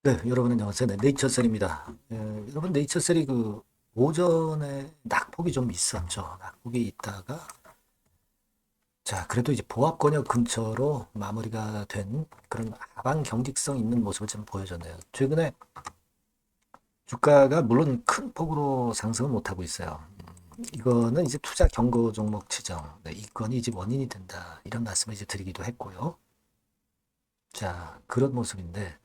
네, 여러분 안녕하세요. 네, 네이처셀입니다. 여러분 네이처셀이 오전에 낙폭이 좀 있었죠. 낙폭이 있다가 자 그래도 이제 보합 권역 근처로 마무리가 된 그런 하방 경직성 있는 모습을 좀 보여줬네요. 최근에 주가가 물론 큰 폭으로 상승을 못하고 있어요. 이거는 이제 투자 경고 종목 지정, 네, 이 건이 이제 원인이 된다 이런 말씀을 이제 드리기도 했고요. 자 그런 모습인데.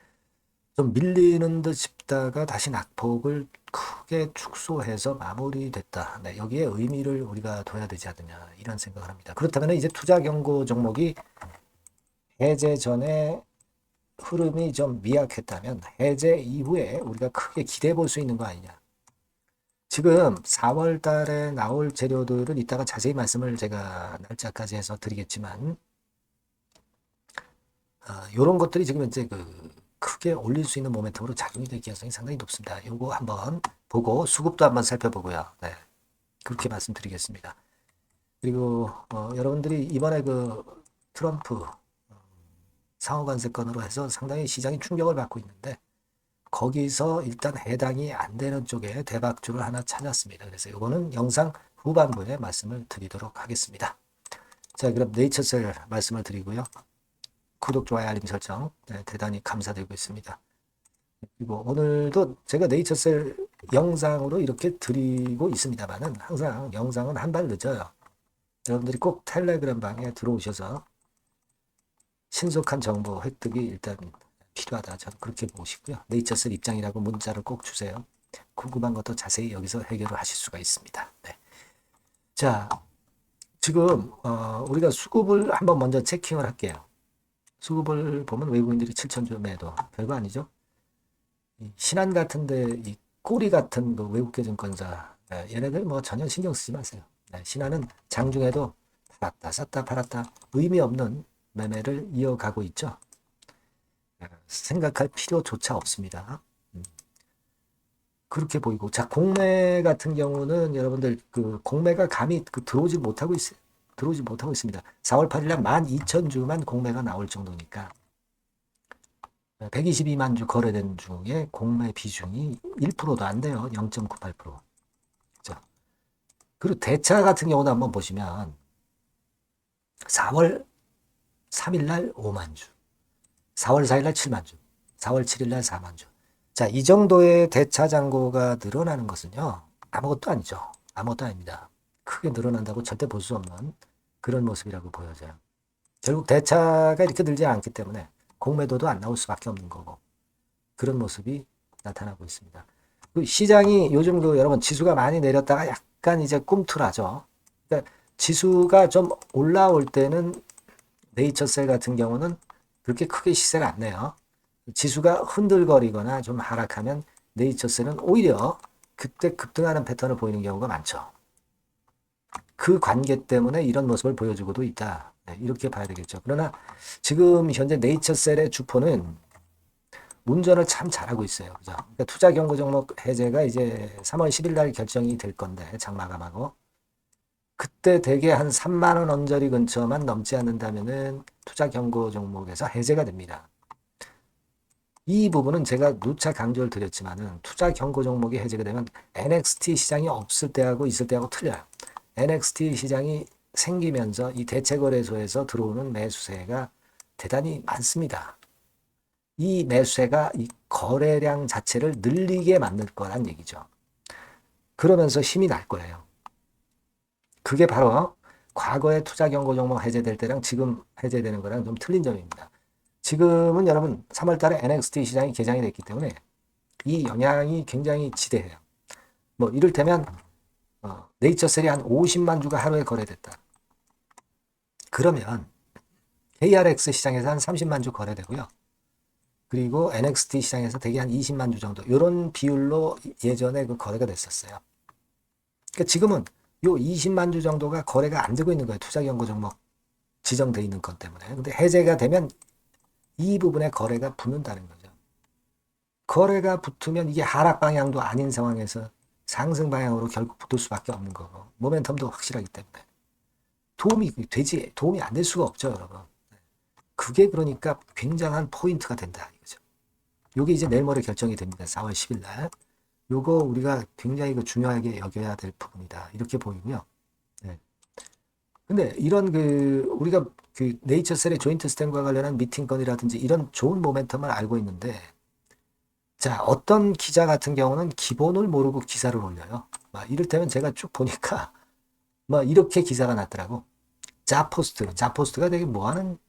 좀 밀리는 듯 싶다가 다시 낙폭을 크게 축소해서 마무리됐다. 네, 여기에 의미를 우리가 둬야 되지 않느냐 이런 생각을 합니다. 그렇다면 이제 투자 경고 종목이 해제 전에 흐름이 좀 미약했다면 해제 이후에 우리가 크게 기대해 볼 수 있는 거 아니냐. 지금 4월 달에 나올 재료들은 이따가 자세히 말씀을 제가 날짜까지 해서 드리겠지만 이런 것들이 지금 이제 크게 올릴 수 있는 모멘텀으로 작용이 될 가능성이 상당히 높습니다. 요거 한번 보고 수급도 한번 살펴보고요. 네, 그렇게 말씀드리겠습니다. 그리고 여러분들이 이번에 트럼프 상호관세 건으로 해서 상당히 시장이 충격을 받고 있는데 거기서 일단 해당이 안 되는 쪽에 대박줄을 하나 찾았습니다. 그래서 요거는 영상 후반부에 말씀을 드리도록 하겠습니다. 자, 그럼 네이처셀 말씀을 드리고요. 구독, 좋아요, 알림 설정 대단히 감사드리고 있습니다. 그리고 오늘도 제가 네이처셀 영상으로 이렇게 드리고 있습니다만은 항상 영상은 한 발 늦어요. 여러분들이 꼭 텔레그램 방에 들어오셔서 신속한 정보 획득이 일단 필요하다. 저는 그렇게 보시고요. 네이처셀 입장이라고 문자를 꼭 주세요. 궁금한 것도 자세히 여기서 해결을 하실 수가 있습니다. 네. 자, 지금 우리가 수급을 한번 먼저 체킹을 할게요. 수급을 보면 외국인들이 7천주 매도 별거 아니죠. 신한 같은데 이 꼬리 같은 외국계 증권사 얘네들 뭐 전혀 신경 쓰지 마세요. 신한은 장중에도 팔았다 샀다 팔았다 의미 없는 매매를 이어가고 있죠. 생각할 필요조차 없습니다. 그렇게 보이고 자 공매 같은 경우는 여러분들 공매가 감히 들어오지 못하고 있어요. 들어오지 못하고 있습니다. 4월 8일 날 12,000주만 공매가 나올 정도니까 122만 주 거래된 중에 공매 비중이 1%도 안 돼요. 0.98%. 그죠? 그리고 대차 같은 경우도 한번 보시면 4월 3일 날 5만 주, 4월 4일 날 7만 주, 4월 7일 날 4만 주. 자, 이 정도의 대차 잔고가 늘어나는 것은요. 아무것도 아니죠. 아무것도 아닙니다. 크게 늘어난다고 절대 볼 수 없는 그런 모습이라고 보여져요. 결국 대차가 이렇게 늘지 않기 때문에 공매도도 안 나올 수밖에 없는 거고 그런 모습이 나타나고 있습니다. 시장이 요즘 여러분 지수가 많이 내렸다가 약간 이제 꿈틀하죠. 그러니까 지수가 좀 올라올 때는 네이처셀 같은 경우는 그렇게 크게 시세가 안 내요. 지수가 흔들거리거나 좀 하락하면 네이처셀은 오히려 그때 급등하는 패턴을 보이는 경우가 많죠. 그 관계 때문에 이런 모습을 보여주고도 있다. 네, 이렇게 봐야 되겠죠. 그러나 지금 현재 네이처셀의 주포는 운전을 참 잘하고 있어요. 그죠? 그러니까 투자 경고 종목 해제가 이제 3월 10일 날 결정이 될 건데 장마감하고 그때 대개 한 3만 원 언저리 근처만 넘지 않는다면은 투자 경고 종목에서 해제가 됩니다. 이 부분은 제가 누차 강조를 드렸지만은 투자 경고 종목이 해제가 되면 NXT 시장이 없을 때하고 있을 때하고 틀려요. NXT 시장이 생기면서 이 대체거래소에서 들어오는 매수세가 대단히 많습니다. 이 매수세가 이 거래량 자체를 늘리게 만들 거란 얘기죠. 그러면서 힘이 날 거예요. 그게 바로 과거에 투자 경고 종목 해제될 때랑 지금 해제되는 거랑 좀 틀린 점입니다. 지금은 여러분 3월 달에 NXT 시장이 개장이 됐기 때문에 이 영향이 굉장히 지대해요. 뭐 이를테면 네이처셀이 한 50만 주가 하루에 거래됐다. 그러면 KRX 시장에서 한 30만 주 거래되고요. 그리고 NXT 시장에서 대개 한 20만 주 정도 이런 비율로 예전에 거래가 됐었어요. 그러니까 지금은 요 20만 주 정도가 거래가 안 되고 있는 거예요. 투자 경고 종목 지정돼 있는 것 때문에. 근데 해제가 되면 이 부분에 거래가 붙는다는 거죠. 거래가 붙으면 이게 하락 방향도 아닌 상황에서 상승 방향으로 결국 붙을 수밖에 없는 거고 모멘텀도 확실하기 때문에 도움이 안 될 수가 없죠, 여러분. 그게 그러니까 굉장한 포인트가 된다 이거죠. 요게 이제 내일 모레 결정이 됩니다. 4월 10일 날. 요거 우리가 굉장히 중요하게 여겨야 될 부분이다. 이렇게 보이고요. 네. 근데 이런 우리가 네이처셀의 조인트 스템과 관련한 미팅 건이라든지 이런 좋은 모멘텀을 알고 있는데, 자, 어떤 기자 같은 경우는 기본을 모르고 기사를 올려요. 이를테면 제가 쭉 보니까 이렇게 기사가 났더라고. 자포스트가 되게 뭐하는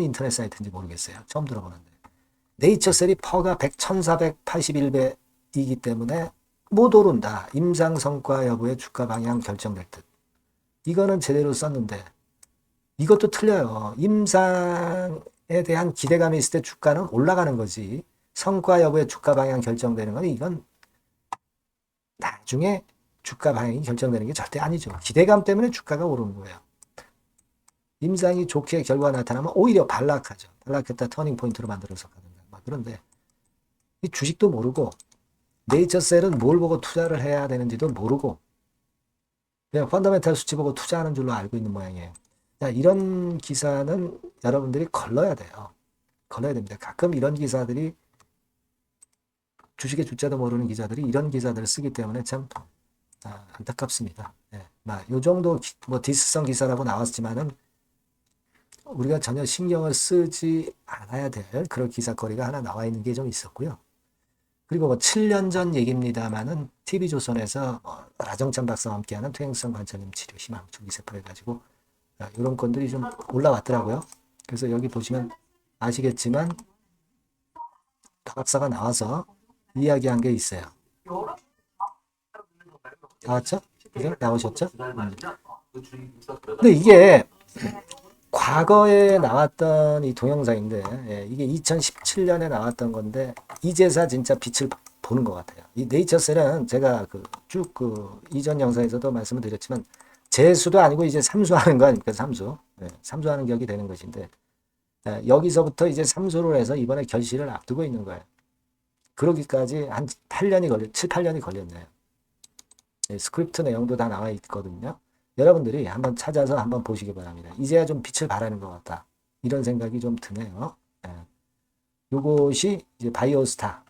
인터넷 사이트인지 모르겠어요. 처음 들어보는데. 네이처셀이 퍼가 1481배이기 때문에 못 오른다. 임상 성과 여부의 주가 방향 결정될 듯. 이거는 제대로 썼는데 이것도 틀려요. 임상에 대한 기대감이 있을 때 주가는 올라가는 거지. 성과 여부의 주가 방향 결정되는 건 이건 나중에 주가 방향이 결정되는 게 절대 아니죠. 기대감 때문에 주가가 오르는 거예요. 임상이 좋게 결과가 나타나면 오히려 반락하죠. 반락했다 터닝 포인트로 만들어서 가든가. 그런데 이 주식도 모르고 네이처셀은 뭘 보고 투자를 해야 되는지도 모르고 그냥 펀더멘탈 수치 보고 투자하는 줄로 알고 있는 모양이에요. 자, 이런 기사는 여러분들이 걸러야 돼요. 걸러야 됩니다. 가끔 이런 기사들이 주식의 주자도 모르는 기자들이 이런 기사들을 쓰기 때문에 참 안타깝습니다. 네. 요 정도 디스성 기사라고 나왔지만은 우리가 전혀 신경을 쓰지 않아야 될 그런 기사거리가 하나 나와 있는 게 좀 있었고요. 그리고 7년 전 얘기입니다만은 TV조선에서 라정찬 박사와 함께하는 퇴행성 관절염 치료 희망 조기세포 해가지고 이런 건들이 좀 올라왔더라고요. 그래서 여기 보시면 아시겠지만 박 박사가 나와서 이야기한 게 있어요. 나왔죠? 그죠? 나오셨죠? 근데 이게 과거에 나왔던 이 동영상인데 이게 2017년에 나왔던 건데 이제서 진짜 빛을 보는 것 같아요. 이 네이처셀은 제가 쭉 이전 영상에서도 말씀을 드렸지만 재수도 아니고 이제 삼수하는 거 아닙니까? 삼수. 네, 삼수하는 격이 되는 것인데 여기서부터 이제 삼수를 해서 이번에 결실을 앞두고 있는 거예요. 그러기까지 한 7, 8년이 걸렸네요. 네, 스크립트 내용도 다 나와 있거든요. 여러분들이 한번 찾아서 한번 보시기 바랍니다. 이제야 좀 빛을 발하는 것 같다. 이런 생각이 좀 드네요. 네. 요것이 이제 바이오스타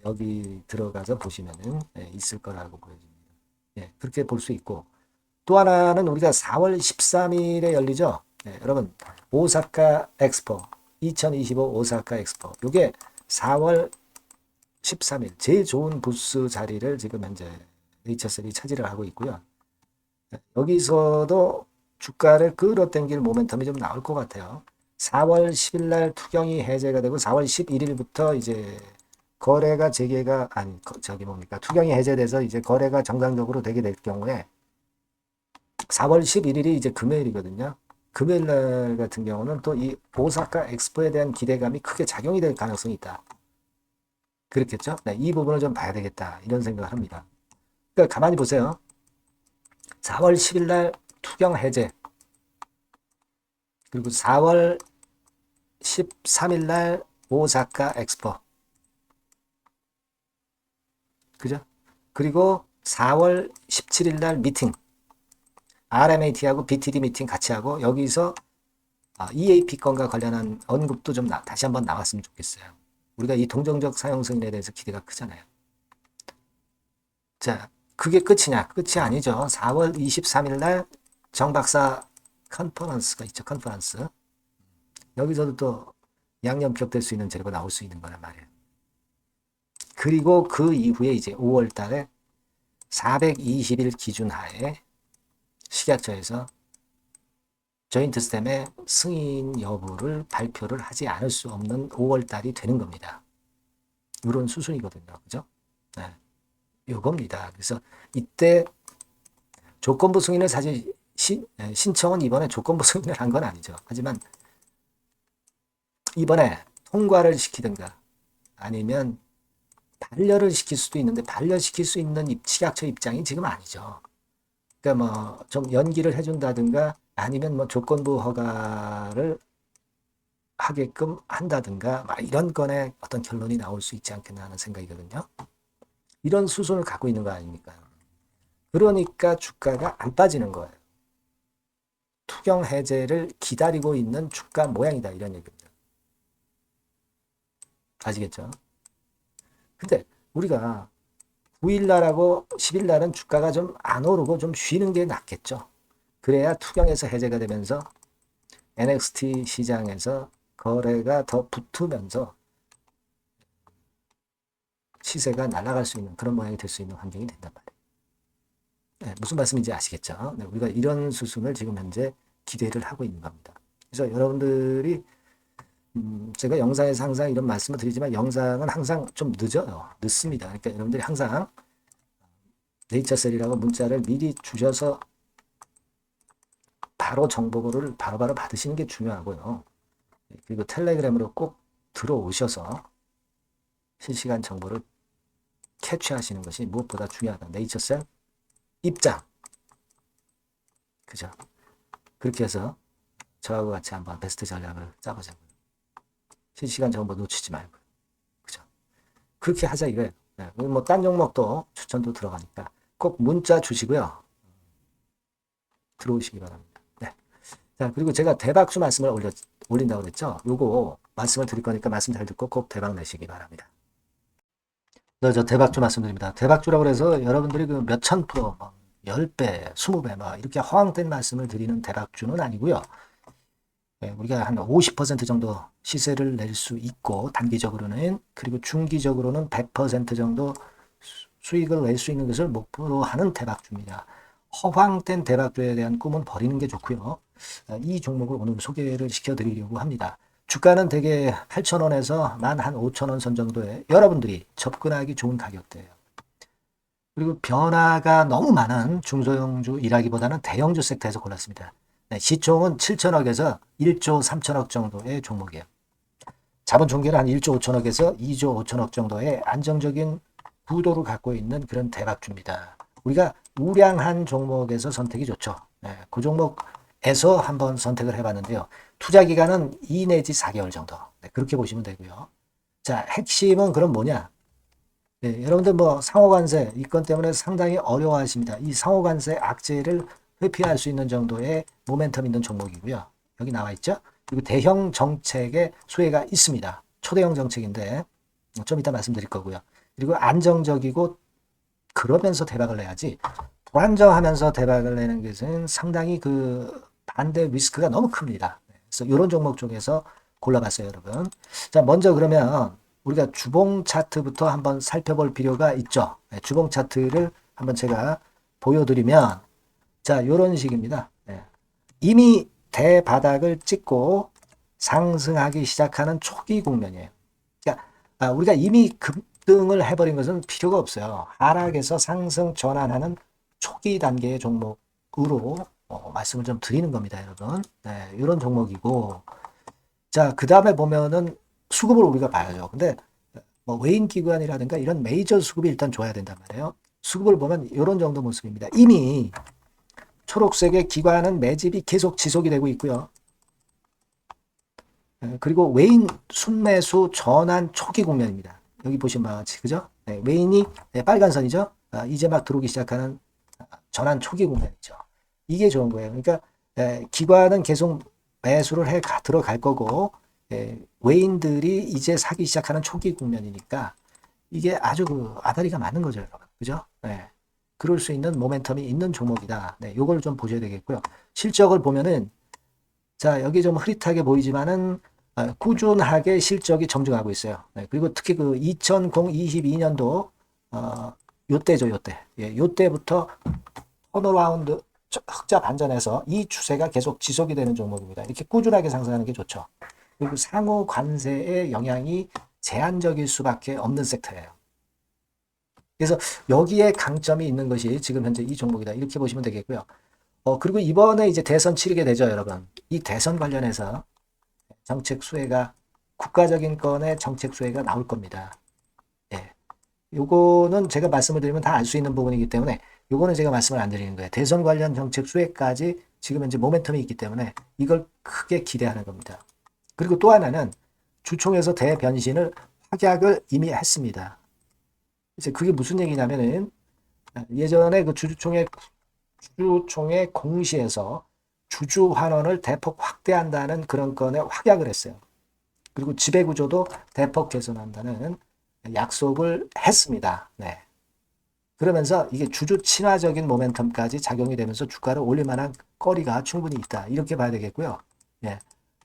여기 들어가서 보시면은 있을 거라고 보여집니다. 예, 그렇게 볼 수 있고 또 하나는 우리가 4월 13일에 열리죠. 네, 여러분 오사카 엑스포 2025 오사카 엑스포 요게 4월 13일 제일 좋은 부스 자리를 지금 현재 네이처셀이 차지를 하고 있고요. 여기서도 주가를 끌어당길 모멘텀이 좀 나올 것 같아요. 4월 10일 날 투경이 해제가 되고 4월 11일부터 이제 거래가 재개가 투경이 해제돼서 이제 거래가 정상적으로 되게 될 경우에 4월 11일이 이제 금요일이거든요. 금요일 날 같은 경우는 또 이 오사카 엑스포에 대한 기대감이 크게 작용이 될 가능성이 있다. 그렇겠죠? 네, 이 부분을 좀 봐야 되겠다. 이런 생각을 합니다. 그러니까 가만히 보세요. 4월 10일 날 투경 해제. 그리고 4월 13일 날 오사카 엑스포. 그죠? 그리고 4월 17일 날 미팅. RMAT하고 BTD 미팅 같이 하고 여기서 EAP 건과 관련한 언급도 좀 다시 한번 나왔으면 좋겠어요. 우리가 이 동정적 사용 승인에 대해서 기대가 크잖아요. 자, 그게 끝이냐? 끝이 아니죠. 4월 23일 날 정박사 컨퍼런스가 있죠. 컨퍼런스. 여기서도 또 양념격 될 수 있는 재료가 나올 수 있는 거란 말이에요. 그리고 그 이후에 이제 5월 달에 420일 기준 하에 식약처에서 조인트 스템의 승인 여부를 발표를 하지 않을 수 없는 5월 달이 되는 겁니다. 이런 수순이거든요. 그죠? 네. 요겁니다. 그래서 이때 조건부 승인을 사실 신청은 이번에 조건부 승인을 한 건 아니죠. 하지만 이번에 통과를 시키든가 아니면 반려를 시킬 수도 있는데 반려시킬 수 있는 식약처 입장이 지금 아니죠. 그러니까 좀 연기를 해준다든가 아니면 조건부 허가를 하게끔 한다든가 이런 건에 어떤 결론이 나올 수 있지 않겠나 하는 생각이거든요. 이런 수순을 갖고 있는 거 아닙니까? 그러니까 주가가 안 빠지는 거예요. 투경 해제를 기다리고 있는 주가 모양이다 이런 얘기입니다. 아시겠죠? 근데 우리가 9일날하고 10일날은 주가가 좀 안 오르고 좀 쉬는 게 낫겠죠. 그래야 투경에서 해제가 되면서 NXT 시장에서 거래가 더 붙으면서 시세가 날아갈 수 있는 그런 모양이 될 수 있는 환경이 된단 말이에요. 네, 무슨 말씀인지 아시겠죠? 네, 우리가 이런 수순을 지금 현재 기대를 하고 있는 겁니다. 그래서 여러분들이 제가 영상에서 항상 이런 말씀을 드리지만 영상은 항상 좀 늦어요. 늦습니다. 그러니까 여러분들이 항상 네이처셀이라고 문자를 미리 주셔서 바로 정보를 바로바로 받으시는 게 중요하고요. 그리고 텔레그램으로 꼭 들어오셔서 실시간 정보를 캐치하시는 것이 무엇보다 중요하다. 네이처셀 입장. 그죠? 그렇게 해서 저하고 같이 한번 베스트 전략을 짜보자고요. 실시간 정보 놓치지 말고요. 그죠? 그렇게 하자 이거예요. 네, 뭐 딴 종목도 추천도 들어가니까 꼭 문자 주시고요. 들어오시기 바랍니다. 네. 자, 그리고 제가 대박주 말씀을 올린다고 그랬죠? 요거 말씀을 드릴 거니까 말씀 잘 듣고 꼭 대박 내시기 바랍니다. 저 대박주 말씀드립니다. 대박주라고 해서 여러분들이 그 몇천 프로, 뭐 10배, 20배, 뭐 이렇게 허황된 말씀을 드리는 대박주는 아니고요. 네, 우리가 한 50% 정도 시세를 낼 수 있고 단기적으로는 그리고 중기적으로는 100% 정도 수익을 낼 수 있는 것을 목표로 하는 대박주입니다. 허황된 대박주에 대한 꿈은 버리는 게 좋고요. 이 종목을 오늘 소개를 시켜드리려고 합니다. 주가는 대개 8,000원에서 만 한 5,000원 선 정도에 여러분들이 접근하기 좋은 가격대예요. 그리고 변화가 너무 많은 중소형주 일하기보다는 대형주 섹터에서 골랐습니다. 네, 시총은 7천억에서 1조 3천억 정도의 종목이에요. 자본 총계는 한 1조 5천억에서 2조 5천억 정도의 안정적인 구도를 갖고 있는 그런 대박주입니다. 우리가 우량한 종목에서 선택이 좋죠. 네, 그 종목에서 한번 선택을 해봤는데요. 투자 기간은 2 내지 4개월 정도. 네, 그렇게 보시면 되고요. 자, 핵심은 그럼 뭐냐? 네, 여러분들 뭐 상호관세 이 건 때문에 상당히 어려워하십니다. 이 상호관세 악재를 회피할 수 있는 정도의 모멘텀 있는 종목이고요. 여기 나와 있죠? 그리고 대형 정책의 수혜가 있습니다. 초대형 정책인데 좀 이따 말씀드릴 거고요. 그리고 안정적이고 그러면서 대박을 내야지 불안정하면서 대박을 내는 것은 상당히 그 반대 리스크가 너무 큽니다. 그래서 이런 종목 중에서 골라봤어요, 여러분. 자, 먼저 그러면 우리가 주봉 차트부터 한번 살펴볼 필요가 있죠. 네, 주봉 차트를 한번 제가 보여드리면 자, 이런 식입니다. 네. 이미 대바닥을 찍고 상승하기 시작하는 초기 국면이에요. 그러니까 우리가 이미 급등을 해버린 것은 필요가 없어요. 하락에서 상승 전환하는 초기 단계의 종목으로 말씀을 좀 드리는 겁니다, 여러분. 네, 이런 종목이고 자, 그 다음에 보면은 수급을 우리가 봐야죠. 근데 뭐 외인 기관이라든가 이런 메이저 수급이 일단 줘야 된단 말이에요. 수급을 보면 이런 정도 모습입니다. 이미 초록색의 기관은 매집이 계속 지속이 되고 있고요. 그리고 외인 순매수 전환 초기 국면입니다. 여기 보시면 바와 같이 그죠? 네, 외인이 빨간 선이죠. 이제 막 들어오기 시작하는 전환 초기 국면이죠. 이게 좋은 거예요. 그러니까 기관은 계속 매수를 해 들어갈 거고 외인들이 이제 사기 시작하는 초기 국면이니까 이게 아주 그 아다리가 맞는 거죠, 여러분. 그죠? 네. 그럴 수 있는 모멘텀이 있는 종목이다. 네, 요걸 좀 보셔야 되겠고요. 실적을 보면은 자, 여기 좀 흐릿하게 보이지만은 꾸준하게 실적이 점증하고 있어요. 네, 그리고 특히 그 2022년도 요때죠, 요때. 예, 요때부터 턴어라운드 흑자 반전해서 이 추세가 계속 지속이 되는 종목입니다. 이렇게 꾸준하게 상승하는 게 좋죠. 그리고 상호 관세의 영향이 제한적일 수밖에 없는 섹터예요. 그래서 여기에 강점이 있는 것이 지금 현재 이 종목이다. 이렇게 보시면 되겠고요. 그리고 이번에 이제 대선 치르게 되죠, 여러분. 이 대선 관련해서 정책 수혜가 국가적인 건의 정책 수혜가 나올 겁니다. 예. 요거는 제가 말씀을 드리면 다 알 수 있는 부분이기 때문에 요거는 제가 말씀을 안 드리는 거예요. 대선 관련 정책 수혜까지 지금 현재 모멘텀이 있기 때문에 이걸 크게 기대하는 겁니다. 그리고 또 하나는 주총에서 대변신을 확약을 이미 했습니다. 이제 그게 무슨 얘기냐면은 예전에 그 주주총회 공시에서 주주 환원을 대폭 확대한다는 그런 건에 확약을 했어요. 그리고 지배구조도 대폭 개선한다는 약속을 했습니다. 네. 그러면서 이게 주주 친화적인 모멘텀까지 작용이 되면서 주가를 올릴 만한 거리가 충분히 있다. 이렇게 봐야 되겠고요. 예.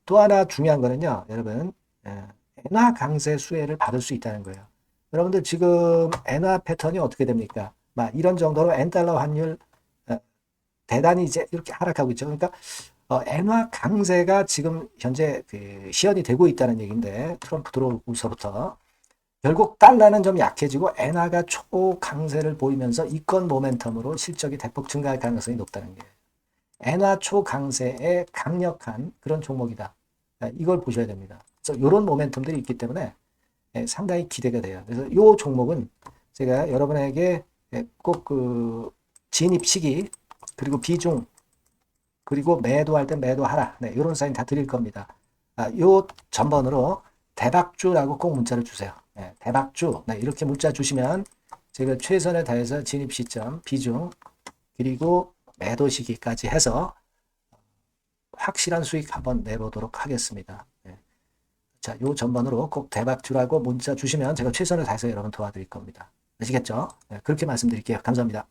또 하나 중요한 거는요, 여러분, 엔화 강세 수혜를 받을 수 있다는 거예요. 여러분들 지금 엔화 패턴이 어떻게 됩니까? 막 이런 정도로 엔달러 환율 대단히 이제 이렇게 하락하고 있죠. 그러니까 엔화 강세가 지금 현재 그 시연이 되고 있다는 얘기인데 트럼프 들어오고서부터 결국 달러는 좀 약해지고 엔화가 초강세를 보이면서 이권 모멘텀으로 실적이 대폭 증가할 가능성이 높다는 게 엔화 초강세의 강력한 그런 종목이다. 이걸 보셔야 됩니다. 그래서 이런 모멘텀들이 있기 때문에 상당히 기대가 돼요. 그래서 이 종목은 제가 여러분에게 꼭 그 진입 시기 그리고 비중 그리고 매도할 때 매도하라. 네, 이런 사인 다 드릴 겁니다. 요 전번으로 대박주라고 꼭 문자를 주세요. 네, 대박주. 네, 이렇게 문자 주시면 제가 최선을 다해서 진입 시점, 비중, 그리고 매도 시기까지 해서 확실한 수익 한번 내보도록 하겠습니다. 네. 자, 요 전번으로 꼭 대박주라고 문자 주시면 제가 최선을 다해서 여러분 도와드릴 겁니다. 아시겠죠? 네, 그렇게 말씀드릴게요. 감사합니다.